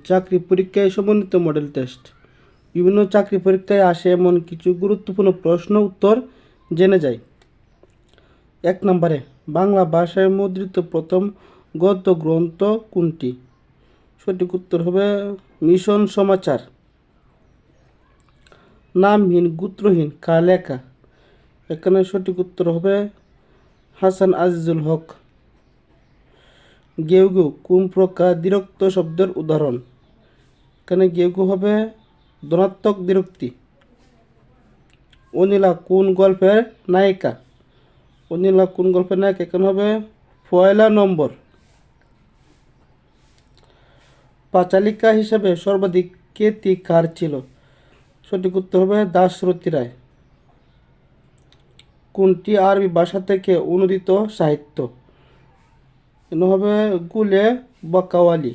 চাকরি পরীক্ষায় সমন্বিত মডেল টেস্ট। বিভিন্ন চাকরি পরীক্ষায় আসে এমন কিছু গুরুত্বপূর্ণ প্রশ্ন উত্তর জেনে যায়। 1 নম্বরে, বাংলা ভাষায় মুদ্রিত প্রথম গদ্য গ্রন্থ কোনটি? সঠিক উত্তর হবে মিশন সমাচার। নামহীন গোত্রহীন কার লেখা? এখানে সঠিক উত্তর হবে হাসান আজিজুল হক। গেউ গেউ কোন প্রকার দ্বিরুক্ত শব্দের উদাহরণ? এখানে গেউ গেউ হবে ধনাত্মক দ্বিরুক্তি। অনিলা কোন গল্পের নায়িকা? অনিলা কোন গল্পের নায়িকা? এখানে হবে পয়লা নম্বর। পাঁচালিকা হিসেবে সর্বাধিক খ্যাতি কার ছিল? সঠিক উত্তর হবে দাশরথী রায়। কোনটি আরবি ভাষা থেকে অনুদিত সাহিত্য? এখানে হবে গুলে বাকাওয়ালি।